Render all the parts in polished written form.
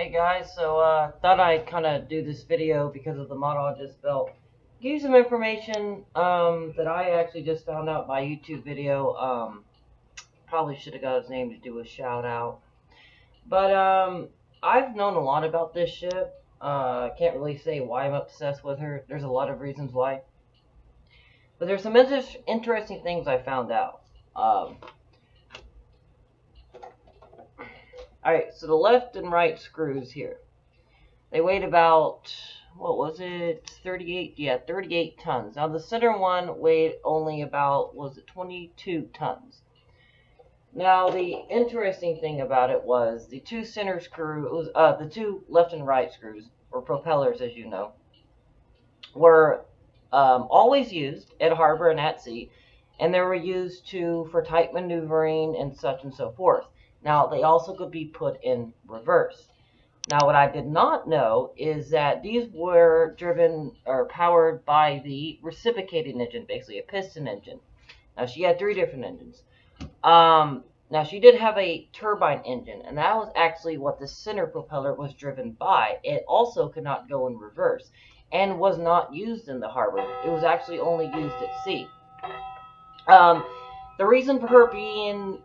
Hey guys, so thought I'd kind of do this video because of the model I just built. Give you some information that I actually just found out by YouTube video. Probably should have got his name to do a shout out. But I've known a lot about this ship. I can't really say why I'm obsessed with her. There's a lot of reasons why. But there's some interesting things I found out. Alright, so the left and right screws here. They weighed about, what was it, 38, yeah, 38 tons. Now the center one weighed only about, was it 22 tons. Now the interesting thing about it was the two center screws, the two left and right screws, or propellers as you know, were always used at harbor and at sea, and they were used for tight maneuvering and such and so forth. Now, they also could be put in reverse. Now, what I did not know is that these were driven or powered by the reciprocating engine, basically a piston engine. Now, she had 3 different engines. Now, she did have a turbine engine, and that was actually what the center propeller was driven by. It also could not go in reverse and was not used in the harbor. It was actually only used at sea. The reason for her being...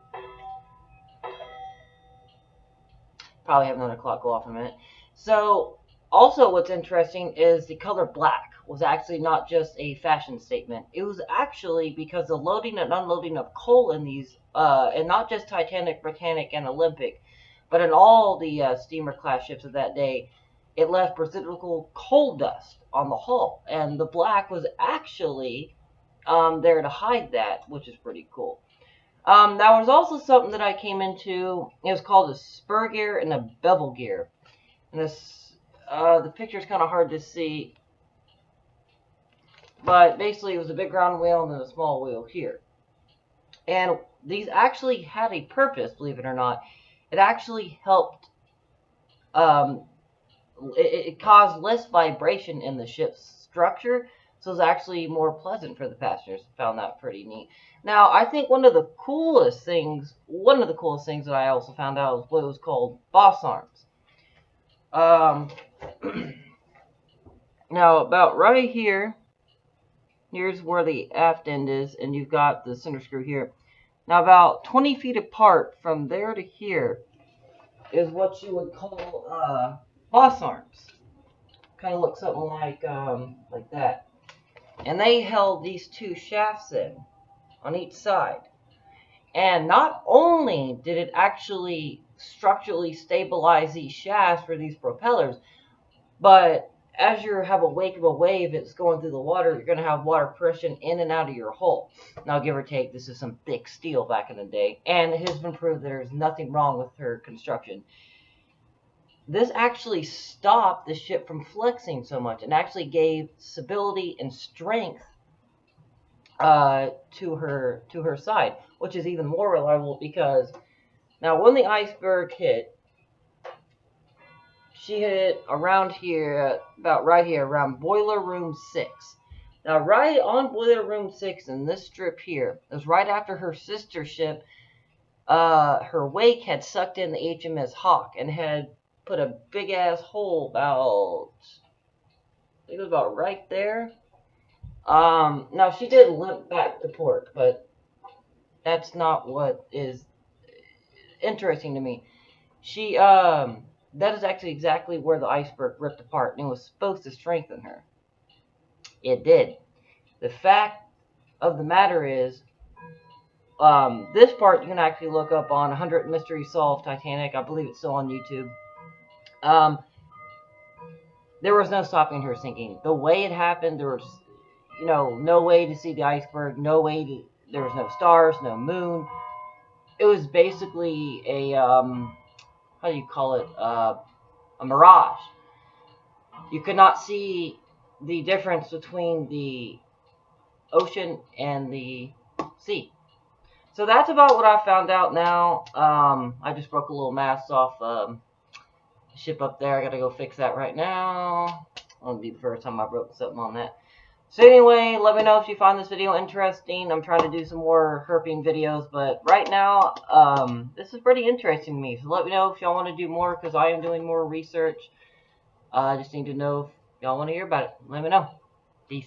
Probably have another clock go off in a minute. So, also what's interesting is the color black was actually not just a fashion statement. It was actually because the loading and unloading of coal in these, and not just Titanic, Britannic, and Olympic, but in all the steamer class ships of that day, it left residual coal dust on the hull. And the black was actually there to hide that, which is pretty cool. There was also something that I came into. It was called a spur gear and a bevel gear. And this, the picture is kind of hard to see. But basically it was a big round wheel and then a small wheel here. And these actually had a purpose, believe it or not. It actually helped, it caused less vibration in the ship's structure. So it's actually more pleasant for the passengers. Found that pretty neat. Now, I think one of the coolest things that I also found out was what was called boss arms. Now, about right here, here's where the aft end is, and you've got the center screw here. Now, about 20 feet apart from there to here is what you would call boss arms. Kind of looks something like that. And they held these 2 shafts in on each side. And not only did it actually structurally stabilize these shafts for these propellers, but as you have a wake of a wave that's going through the water, you're going to have water pressure in and out of your hull. Now, give or take, this is some thick steel back in the day, and it has been proved that there's nothing wrong with her construction. This actually stopped the ship from flexing so much and actually gave stability and strength to her side, which is even more reliable because now when the iceberg hit, she hit it around here, about right here, around boiler room 6. Now right on boiler room 6 in this strip here, it was right after her sister ship, her wake had sucked in the HMS Hawk and had put a big ass hole about, I think it was about right there. Now she did limp back to port, but that's not what is interesting to me. She, that is actually exactly where the iceberg ripped apart, and it was supposed to strengthen her. It did. The fact of the matter is, this part you can actually look up on 100 Mysteries Solved Titanic. I believe it's still on YouTube. There was no stopping her sinking. The way it happened, there was, no way to see the iceberg, there was no stars, no moon. It was basically a, how do you call it, a mirage. You could not see the difference between the ocean and the sea. So that's about what I found out now. I just broke a little mast off, ship up there. I gotta go fix that right now. Won't be the first time I broke something on that. So anyway, let me know if you find this video interesting. I'm trying to do some more herping videos, but right now, this is pretty interesting to me. So let me know if y'all want to do more, because I am doing more research. I just need to know if y'all want to hear about it. Let me know. Peace.